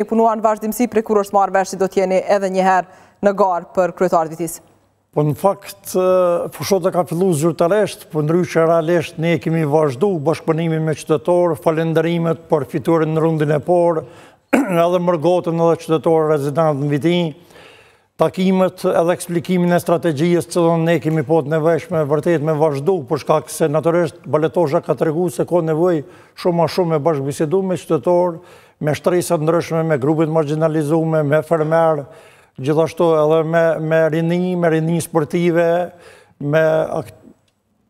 punuar në vazhdimsi prej kur është marrë vesh si do t'jeni edhe njëherë në garë për kryetarët vitis? Po në fakt, fushota ka fillu zyrtarisht, po ndryshe realisht ne kemi vazhdu bashkëpunimin me qytetarë, falenderimet për fiturin në rundin e parë, edhe mërgotën edhe qytetarë rezidentë në Vitin, takimet edhe eksplikimin e strategjisë që ne kemi po të nevojshme vërtet me vazhdu, për shkak se natyrisht Baletosha ka tregu se ka nevojë shumë ma shumë me bashkëbisedu me qytetarë, me shtresat ndryshme, me grupet marginalizume, me fermerë, gjithashtu edhe me rini sportive, me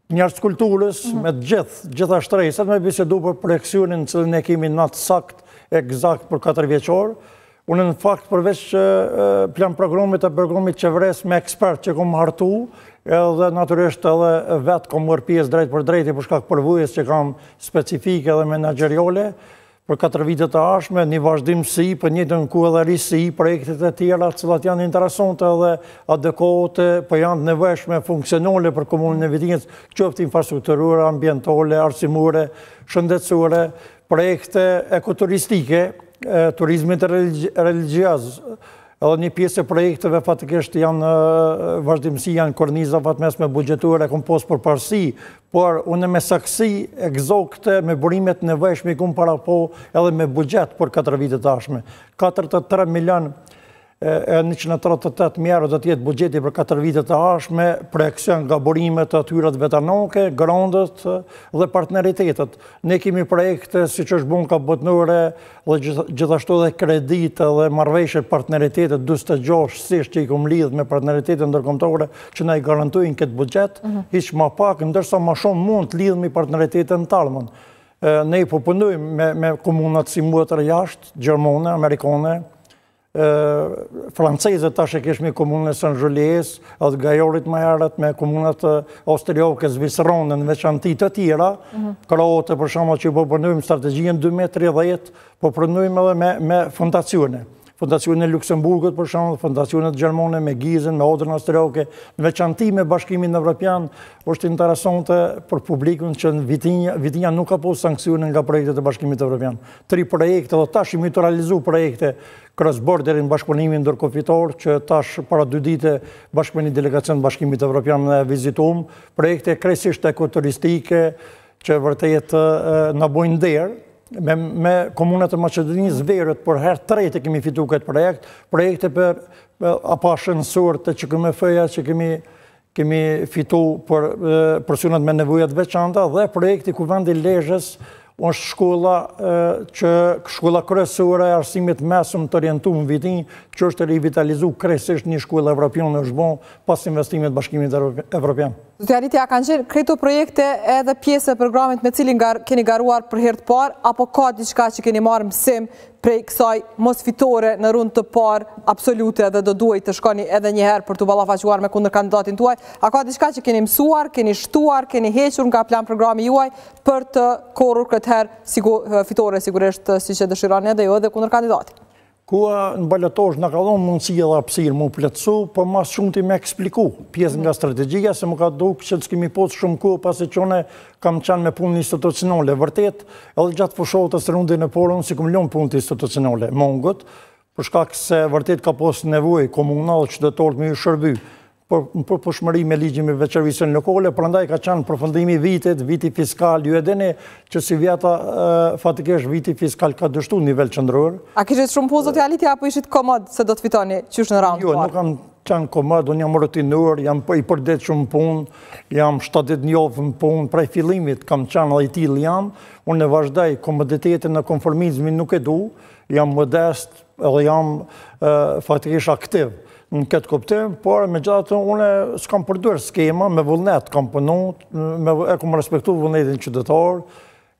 njerëz kulturës, me gjitha shtresat, me bisedu për projekcionin që ne kemi natë sakt, egzakt për 4 vjeqorë. Unë në fakt përveç plan programit e programit qeveres me ekspert që kom hartu, edhe natyrisht edhe vetë kom mërë pjesë drejt për drejti për shkak përvojës që kam specifike edhe menageriale, për 4 vitet të ashme, një vazhdimësi, për njëtën ku edhe risi, projektet e tjera, cilat janë interesante edhe adekuate, për janë nevojshme funksionale për komunën e Vitinës, qoftë infrastrukturore, ambientale, arsimore, shëndetësore, projekte ekoturistike, turizmit religios, edhe një pjesë e projekteve fatikisht janë vazhdimësi, janë korniza fatmes me bugjetuar e kompos për parësi, por unë me saksi egzokte, me burimet nevojshme i kumë para po edhe me bugjet për 4 vitet ashme. 43 milion e 138 mjerë do tjetë bugjeti për 4 vitet të ashme, projekcion nga burimet të atyrat veteranoke, grandët dhe partneritetet. Ne kemi projekte si që është bun ka botnore dhe gjithashtu dhe kredit dhe marveshje partneritetet 26 sisht që i kom lidh me partneritetet ndërkombëtare që na i garantujnë këtë bugjet, hiq ma pak, ndërsa ma shumë mund të lidhmi partneritetet në talmën. Ne i punojmë me komunat si muatër jashtë, gjermane, amerikane, francezët tash e kishmi komunën e Saint-Julies, edhe Gajorit më herët me komunat austriake, Zvisrone, në veçanti të tjera, kroate për shembull që po punojmë strategjinë 2030, po punojmë edhe me fondacione. Fondacione e Luksemburgut për shembull, fondacionet gjermane me Gizën, me Odrën austriake, në veçanti me Bashkimin Evropian, është interesante për publikun që në Vitinja nuk ka posë sanksione nga projektet e Bashkimit Evropian. 3 projekte, dhe tash imi të realizu projekte cross-borderin bashkëpunimin ndërkufitor, që tash para 2 dite bashkëpuni delegacion Bashkimit Evropian në vizitum, projekte krejtësisht ekoturistike, që vërtet në bojnë derë, me komunat e Maqedonisë Verët, për herë të tretë kemi fitu këtë projekt, projekte për apashënësor të QKMF-ja që kemi fitu për personat me nevojat veçanta, dhe projekti Kuvendi Lezhës është shkolla kryesore e arsimit mesëm të orientuar në Vitin, që është rivitalizu krejtësisht një shkollë evropiane është bon pas investimit Bashkimit Evropian. Zotëjanitja, kanë qenë këto projekte edhe pjesë e programit me cilin keni garuar për herë të parë, apo ka diçka që keni marrë mësim prej kësaj mos fitore në rund të parë absolute dhe do duhet të shkoni edhe njëherë për të ballafaquar me kundër kandidatin tuaj? A ka diçka që keni mësuar, keni shtuar, keni hequr nga plan programi juaj për të korrur këtë herë fitore sigurisht siç e dëshironi edhe ju edhe kundër kandidatit? Kua në Baletosh në ka dhonë mundësi edhe apsirë mu pletësu, për mas shumë ti me ekspliku pjesë nga strategjia, se më ka duk që të s'kemi posë shumë ku, pasi që une kam qanë me punë institucionale. Vërtet, edhe gjatë fushotës rundin e porën, si kom lënë punë institucionale, mongët, për shkak se vërtet ka posë nevoj komunal qytetarët me ju shërby, për pushmëri me ligjin me veçërvisën lokale, prandaj ka qenë përfundimi vitit, viti fiskal, ju e dini që si vjeta fatikisht viti fiskal ka dështu nivel qendror. A kishit shumë punë zotëjanitja apo ishit komod se do të fitoni qysh në raund? Jo, nuk kam qenë komod, unë jam rutinor, jam i përdet shumë punë, jam 70 njofë në punë, prej fillimit kam qenë dhe i tilë jam, unë e vazhdaj komoditetin e konformizmin nuk e du, jam modest edhe jam fatikisht aktiv në këtë kuptim, por me gjatë unë s'kam përdur skema, me vullnet kam punu, e kom respektu vullnetin qytetar,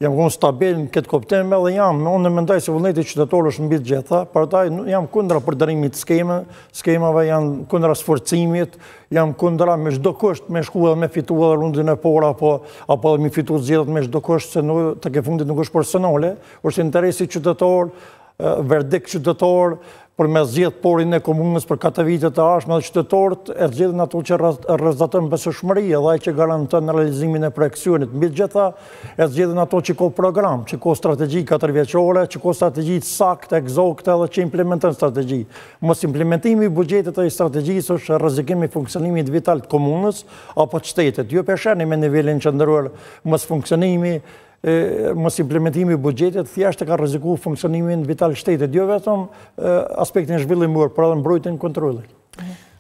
jam kun stabil në këtë kuptim, edhe unë mendoj se vullnetin qytetar është mbi të gjitha, partaj jam kundra përdarimit skemave, jam kundra sforcimit, jam kundra me çdo kusht me shku edhe me fitu edhe rundin e por, apo edhe me fitu zgjedhjet me çdo kusht, se të ke fundit nuk është personale, është interesi qytetar, verdikt qytetar, për me zgjedh porin e komunës për 4 vitet të ardhshme dhe qytetarët e zgjedhin ato që rrezatojnë besueshmëri dhe ai që garanton realizimin e projekcionit. Mbi të gjitha e zgjedhin ato që ka program, që ka strategji 4-vjeçore, që ka strategji saktë, eksakte dhe që implementon strategji. Mos implementimi i buxhetit të strategjisë është rrezikim i funksionimit vital të komunës apo të shtetit. Jo peshani me nivelin qendror, mos funksionimi mos implementimi i buxhetit thjesht e ka rrezikuar funksionimin vital shtetit, jo vetëm aspektin zhvillimor, por edhe mbrojtjen e kontrollit.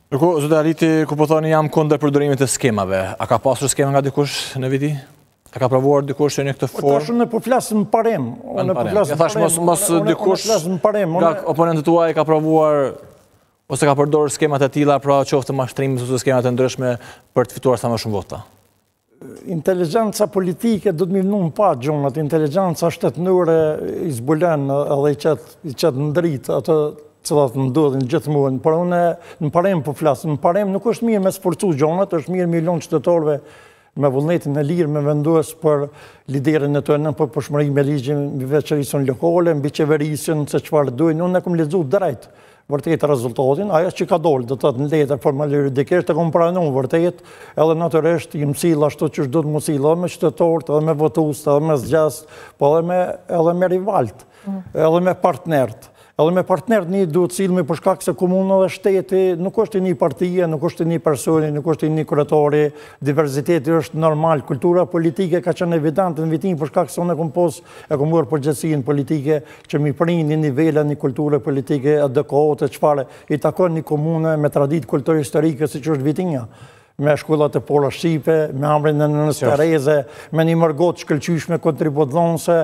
Zotë Aliti, ku po thoni jam kundër përdorimit të skemave, a ka pasur skema nga dikush në viti? A ka provuar dikush në këtë formë? Tash ne po flasim parem. Thash mos dikush nga oponentët tuaj ka provuar ose ka përdorur skemat e tilla pra qoftë mashtrim ose skema të ndryshme për të fituar sa më shumë vota. Inteligjenca politike do të më vënë pa gjonat, inteligjenca shtetënore i zbulon edhe i qet ndrit ato cilat ndodhin gjithmonë, por unë në parem po flas, në parem nuk është mirë me sforcu gjonat, është mirë milion qytetarëve me vullnetin e lirë me vendos për liderën e tyre për përshmëri me ligjin mbi veçërisën lokale, mbi qeverisjen se çfarë duhen. Unë kam lexuar drejt vërtet rezultatin, ajo që ka dolë, do të thotë në letër formal juridikisht e kam pranuar vërtet, edhe natyrisht i msill ashtu që do të msill me qytetarët, edhe me votues, edhe me zgjas, po edhe me rivalt, edhe me partnerët. Edhe me partnerët një duhet sillmi për shkak se komuna dhe shteti nuk është një partie, nuk është një personi, nuk është një kryetari, diversiteti është normal, kultura politike ka qenë evidente në vitin për shkak se unë e kam marrë përgjegjësinë politike që mi prin një nivela një kulture politike adekuate çfarë i takon një komune me traditë kulturore historike siç është Vitinja, me shkollat e pola Shqipe, me amrin e Nënës Tereze, me një mërgot shkëlqyshme kontributdhonse,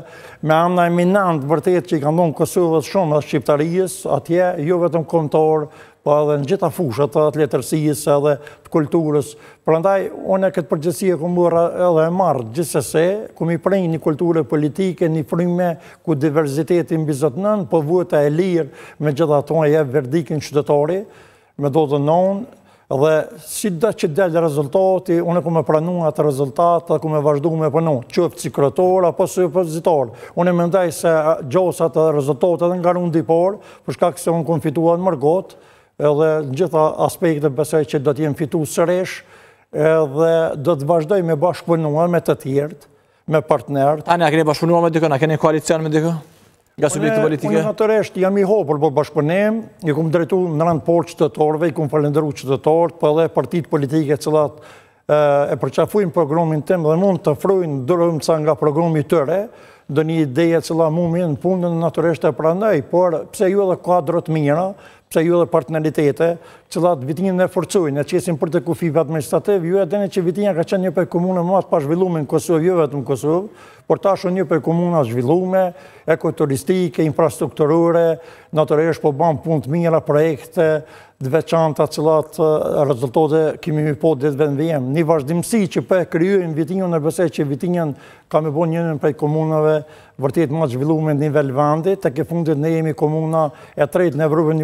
me amna eminent vërtet që i kanë dhënë Kosovës shumë dhe shqiptarisë, atje jo vetëm kombëtar, po edhe në gjitha fushat të letërsisë edhe të kulturës. Prandaj, unë këtë përgjithësi e kam marrë edhe e marrë gjithsesi, ku mi prej një kulturë politike, një fryme ku diversiteti mbizotnon, po vota e lirë, me gjitha ato e jep verdikin qytetari, me do të non, dhe si do që del rezultati, unë e ku me pranu atë rezultat, dhe ku me vazhdu me punu, qëftë si kreator, apo si opozitor. Unë e mendoj se gjosat dhe rezultat edhe nga rundi por, për shkak se unë kom fituar në mërgot, edhe në gjitha aspekte besoj që do t'jem fitu sërish, edhe do të vazhdoj me bashkëpunua me të tjertë, me partnerët. Tani, a keni bashkëpunua me dikën, a keni koalicion me dikën? Nga subjekti politike? Unë natyrisht jam i hopur për bashkëpunim, i kom drejtu në rand por qytetarëve, i kom falendëru qytetarët, po edhe partitë politike cilat e përqafujnë programin tim dhe mund të ofrojnë dërëmca nga programi tyre, do një ideje cila mu në punën natyrisht e pranoj, por pse ju edhe kuadrot mira, pse ju edhe partneritete, cilat Vitinjën e forcojnë, e qesin për të kufive administrativ, ju e dini që Vitinja ka qenë një për komunë më atë pa zhvillume në Kosovë, jo vetëm në Kosovë, por tash një për komuna zhvillume, ekoturistike, infrastrukturore, natyrisht po banë punë të mira, projekte, të veçanta cilat rezultate kemi mi po ditëve në vijem. Një vazhdimësi që për kryojnë Vitinjën e besoj që Vitinjën ka me bo njënën për komunave vërtet më zhvillume në nivel vendit, të ke fundit ne jemi komuna e tretë në Evropën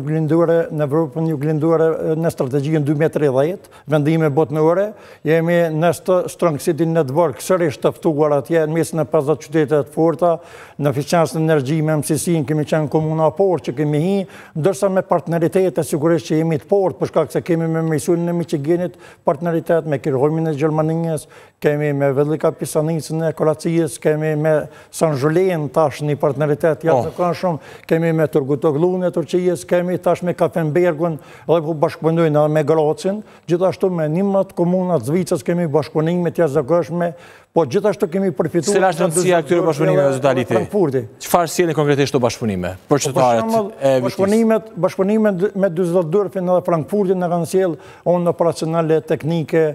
një glinduare në strategjien 2030, vendime botnore, jemi në Strong City Network, sërish tëftuar atje në mesën e 50 qytetet forta, në eficiencën e energji me mësisin kemi qenë komuna por që kemi hi, ndërsa me partneritete sigurisht që jemi të port, për shkak se kemi me Misunin e Michiganit partneritet, me Kirhojmin e Gjermaninjës, kemi me Velika Pisanicën e Kroacijës, kemi me San Julian tash një partneritet jashtëzakonshëm, kemi me Turgutoglu'n e Turqijës, kemi tash me Kafenbergun, edhe po bashkëpunojnë me Grocin, gjithashtu me 11 komuna të Zvicës kemi bashkëpunime të jashtëzakonshme, po gjithashtu kemi përfituar. Cila është rëndësia këtyre bashkëpunimeve Zoti Aliti? Çfarë sjellin konkretisht këto bashkëpunime për qytetarët e Vitisë? Bashkëpunimet me Düsseldorfin edhe Frankfurtin na kanë sjell onë operacionale teknike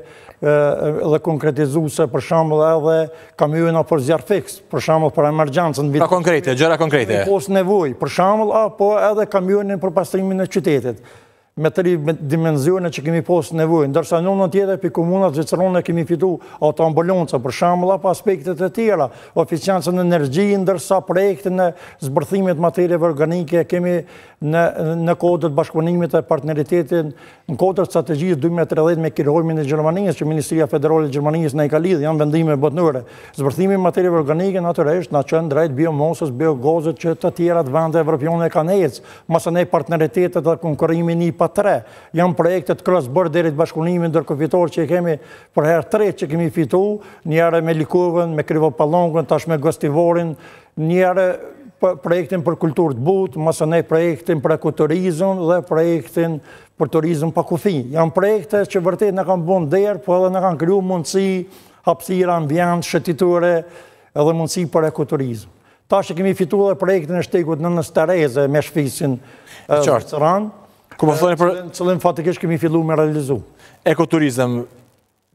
dhe konkretizuese, për shembull edhe kamiona për zjarr fiks, për shembull për emergjencën. Pra konkrete, gjëra konkrete. Pos nevojë, për shembull, apo edhe kamionin për pastrimin e qytetit. me të dimenzione që kemi posë nevojë. Ndërsa në tjetër për komunat Zvicerone kemi fitu autoambulonca, për shembull, apo aspektet e tjera, eficiencën në energji, ndërsa projektin e zbërthimit materieve organike kemi në kodët bashkëpunimit e partneritetin, në kodët strategjisë 2030 me kirojmin e Gjermanisë, që Ministria Federale e Gjermanisë në i ka lidhë, janë vendime botnore. Zbërthimi materieve organike, natyrisht, na qënë drejt biomosës, biogazit që të tjera të vende evropiane kanë ecë, masane partneritetet dhe konkurrimi 1-3. Janë projektet cross-borderit bashkëpunimin ndërkufitor që kemi për herë 3 që kemi fitu, njëre me Likovën, me Krivopallongën, tash me Gostivorin, njëre projektin për kulturë të butë, masane projektin për ekoturizm dhe projektin për turizm pa kufi. Janë projekte që vërtet në kanë bënë derë, po edhe në kanë kriju mundësi, hapësira, ambient, shëtitore edhe mundësi për ekoturizm. Ta që kemi fitu dhe projektin e shtekut në Stereze me shfisin Zviceran, cëllën fatikisht kemi fillu me realizu. Ekoturizm,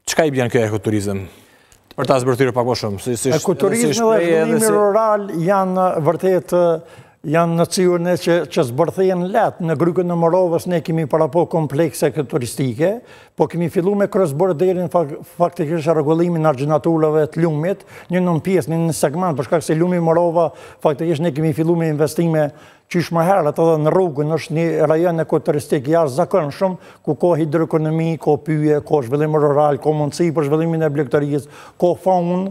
qëka i bjen kjo ekoturizm? Për ta zbërthyrë pak më shumë. Ekoturizm dhe zhvillimi rural janë vërtet janë në cilën që zbërthejnë letë. Në Grykën në Morovës ne kemi para po komplekse turistike, po kemi fillu me cross-borderin faktikisht rregullimin argjenaturave të lumit, një në pjesë, një në segment, për shkak se lumi Morova faktikisht ne kemi fillu me investime qysh më herët edhe në rrugën, është një rajon ekoturistik jashtëzakonshëm, ku ka hidroekonomi, ka pyje, ka zhvillim rural, ka mundësi për zhvillimin e blegëtarisë, ka faun,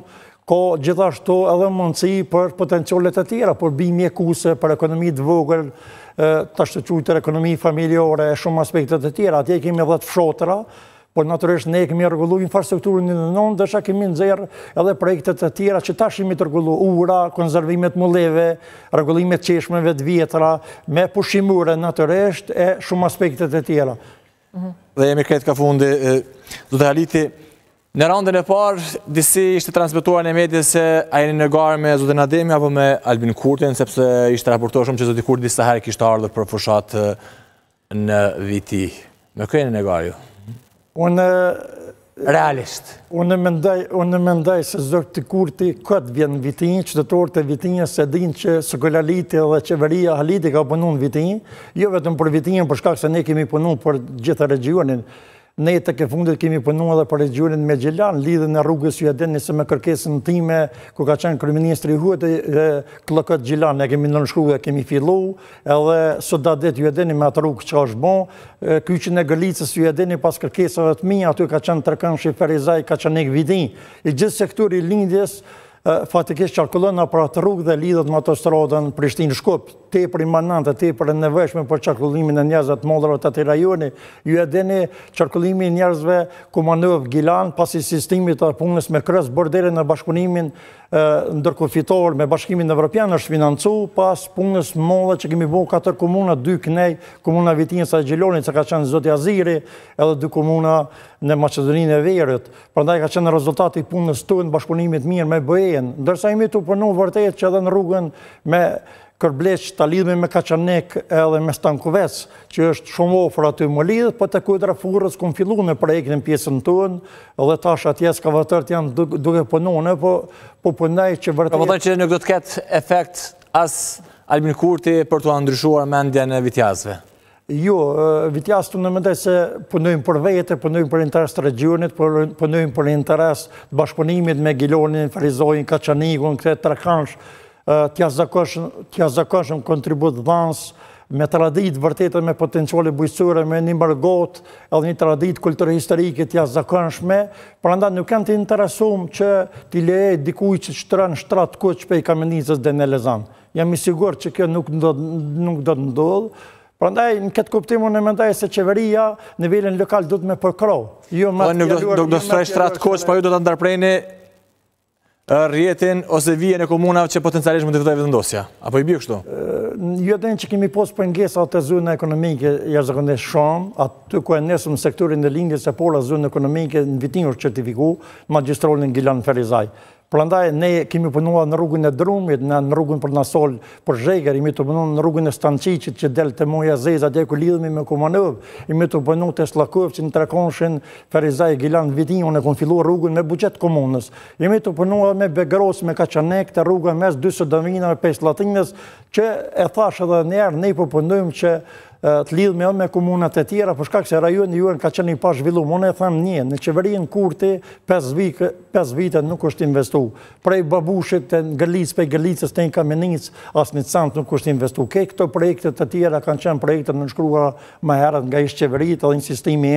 ka gjithashtu edhe mundësi për potencialet e tjera, për bimë mjekuse, për ekonomi të vogël, të shëqujtër ekonomi familjore, shumë aspektet e tjera. Atje kemi edhe të fshotëra, por natyrisht ne kemi rregullu infrastrukturën në ndërsa kemi nxjerr edhe projektet e tjera që tash jemi të rregullu ura, konservimet mulleve, rregullimet qeshmeve të vjetra, me pushimure natyrisht e shumë aspektet e tjera. Dhe jemi këtë ka fundi, do të haliti. Në raundën e parë, disi ishte transmituar në medje se a jeni në garë me zotin Ademi apo me Albin Kurtin, sepse ishte raportuar shumë që zoti Kurti disa herë kishte ardhur për fushat në viti. Me kë jeni në garë ju? Realisht. Unë mendoj se zoti Kurti këtë vjen në vitin, qytetarët e Vitinjës se dinë që Sokolaliti dhe qeveria Haliti ka punu në vitin, jo vetëm për Vitinjën, për shkak se ne kemi punu për gjithë regionin. Ne të ke fundit kemi punu edhe për regionin me Gjelan, lidhën e rrugës ju e deni se me kërkesën time, ku ka qenë kryeministri Huet Klokët Gjelan, ne kemi nënshkru e kemi fillu, edhe sot dadet ju e deni me atë rrugë që është bon, kyqin e Gëlicës ju e deni pas kërkesave të mija, aty ka qenë Tërkënshi Ferizaj, ka qenë ek Vidin. I gjithë sektori lindjes, fatikisht qarkullon për atë rrugë dhe lidhët me autostradën Prishtinë-Shkup, tepër imanante, tepër e nevojshme për qarkullimin e njerëzve të modrave të atij rajoni. Ju e dini qarkullimi i njerëzve Kumanov Gilan pasi sistemit të punës me cross-borderin në bashkëpunimin ndërkufitor me Bashkimin Evropian është financu pas punës modhe që kemi bërë 4 komuna, 2 Knej, komuna Vitinjës e Gjelonit, që ka qenë Zoti Aziri, edhe 2 komuna në Maqedoninë e Veriut. Prandaj ka qenë rezultati i punës tonë bashkëpunimit mirë me BE-n, ndërsa jemi të punu vërtet që edhe në rrugën me Kërbleq të lidhme me Kaçanek edhe me Stankovec, që është shumë ofër aty më lidhët, po të kujtëra furës këmë fillu me projektin pjesën tonë, edhe tash atje skavatërt janë duke punone, po punaj që vërtet... Ka vëtën që nuk do të ketë efekt as Albin Kurti për të ndryshuar mendjen e vitjazve? Jo, vitjaz të në mendoj se punojmë për vete, punojmë për interes të regionit, punojmë për interes të bashkëpunimit me Gilonin, Ferizojin, Kaçanikun, këtë Trakansh, tja zakonshëm kontribut dhans, me tradit vërtetën me potenciale bujqësore, me një mërgot, edhe një tradit kulturë historike tja zakonshme, prandaj nuk kanë të interesum që t'i leje dikuj që shtran shtrat koq pe i Kamenicës dhe në Lezan. Jam i sigur që kjo nuk do të ndodhë, prandaj në këtë kuptimu në mendaj se qeveria në nivelin lokal do të me përkro. Nuk do shtrai shtrat koq, pa ju do të ndarprejni rjetin ose vijen e komunave që potencialisht mund të fitojë vendosja. Apo i bie kështu? Jo den që kemi posë pengesa të zonë ekonomike jashtëzakonisht shumë, aty ku e nesëm sektorin e lindjes e pola zonë ekonomike në Vitinjë është certifiku, magjistrolin Gilan Ferizaj. Prandaj ne kemi punuar në rrugën e Drumit, në rrugën për Nasol, për Zhegër, imi të punuar në rrugën e Stanqicit që del të Moja Zeza, atje ku lidhemi me Kumanov, imi të punuar të Slakov që në Trakonshin, Ferizaj, Gilan, Vitinjë, unë e kon filluar rrugën me buxhet komunës. Imi të punuar me Begros, me Kaçanek, të rrugën mes 2 Sodovina me 5 Latinës, që e thash edhe njerë, ne po punojmë që të lidhë me komunat e tjera, për shkak se rajoni juën ka qenë i pa zhvillum. Unë e them një, në qeverinë Kurti, 5 vite nuk është investu. Prej babushit të Gërlicë, prej Gërlicës të një Kamenicë, as një cent nuk është investu. Këto projekte të tjera kanë qenë projekte në nënshkruara më herët nga ishtë qeverit, edhe një sistemi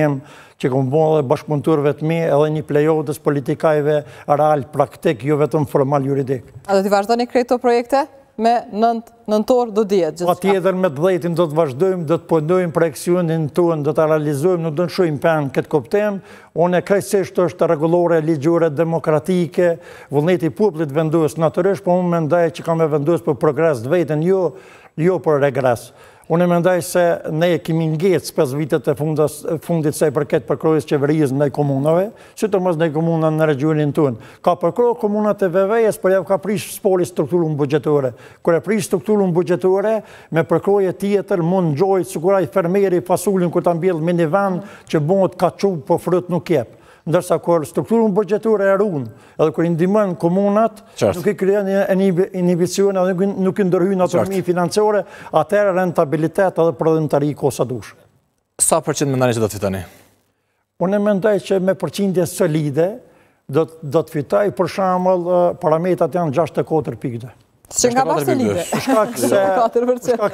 që kom bon edhe bashkëpunëtorëve të mi, edhe një plejodës politikajve real, praktik, jo vetëm formal juridik. A do t'i vazhdoni këto projekte? Me nëntor do djetë? Pa tjetër me 10 do të vazhdojmë, do të pëndojmë projekcionin tonë, do të realizojmë, nuk do në shojmë penë këtë koptem. Unë e krejtësisht është rregullore, ligjore, demokratike, vullneti popullit vendos natyrisht, po unë mendoj që kam e vendos për progres të vetën, jo për regres. Unë e mendoj se ne kemi ngecë 5 vitet e fundit se i përket përkrojës qeverisë në komunave, si të mos në komunën në regionin tonë. Ka përkrojë komunat e VV-s, për javë ka prish spori strukturën budgetore. Kër e prish strukturën budgetore, me përkrojë tjetër mund gjojtë, sikuraj fermeri fasullin kër të mbjellë me një vend që bëhet ka qubë për frut nuk jepë. Ndërsa kër strukturën budgetore e runë, edhe kër indimën komunat, nuk i kryen inhibicione, edhe nuk i ndërhyjnë autonomi financiare, atëherë rentabilitet edhe prodhimtari kosa dush. Sa përqind mendoni që do të fitoni? Unë e mendoj që me përqindje solide do të fitoj, për shembull, parametrat janë 64 pikë. Që nga pas të lidhe. Shkak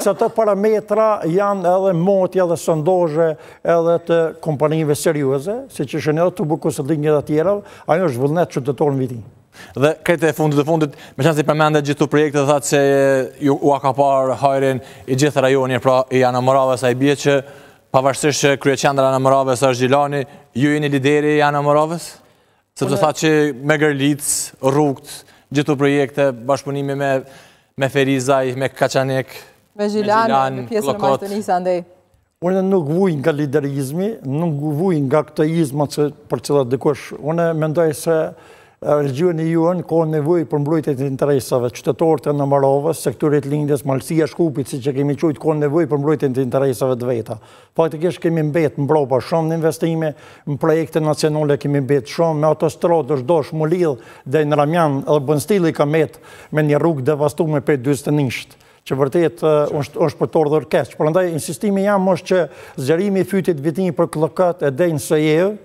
se ato parametra janë edhe motja dhe sondozhe edhe të kompanive serioze, si që shënë edhe të bukosëllinjë dhe tjera, ajo është vullnet qytetor në vitin. Dhe këtë e fundit, me qenë si përmendet gjithë të projekte dhe thatë se u akapar hajrin i gjithë rajoni, pra i Ana Moravës, a i bje që pavarësisht që kryeqendra Ana Moravës është Gjilani, ju jeni lideri i Ana Moravës? Sepse thatë që me Gërlicë, Rrugët, gjithë të projekte, bashkëpunimi me Ferizaj, me Kaçanek, me Gjilan, me pjesën e Maqedonisë andej. Unë nuk vuj nga liderizmi, nuk vuj nga këtë izma për cilat dikush. Unë mendoj se regjoni juën ka nevojë për mbrojtjet e interesave qytetorët e Ana Moravës, sektorit lindjes, malësia Shkupit, siç e kemi thujt, ka nevojë për mbrojtjen e interesave të veta. Faktikisht kemi mbet mbrapa shumë në investime, në projekte nacionale kemi mbet shumë, me autostradë është dosh mu lidh deri në Ramjan, edhe Bonstili ka met me një rrugë devastuar për 40 nisht, që vërtet është për të ardhur keq. Prandaj insistimi jam është që zgjerimi i fytit vitini për Kllokat e deri në Sojev,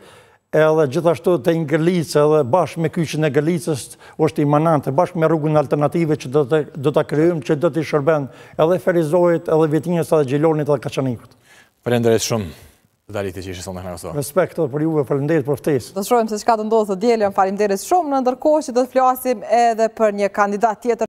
edhe gjithashtu të Gërlicë edhe bashkë me kyçin e Gërlicës është imanante, bashkë me rrugën alternative që do të kryojmë, që do të shërben edhe Ferizojit, edhe Vjetinjës, edhe Gjilonit, edhe Kaçanikut. Falenderit shumë, Daliti që ishë sonë në këso. Respekt për juve, falenderit për ftesë. Do të shohim se çka do ndodhë të dielën, falenderit shumë, në ndërkohë që do të flasim edhe për një kandidat tjetër.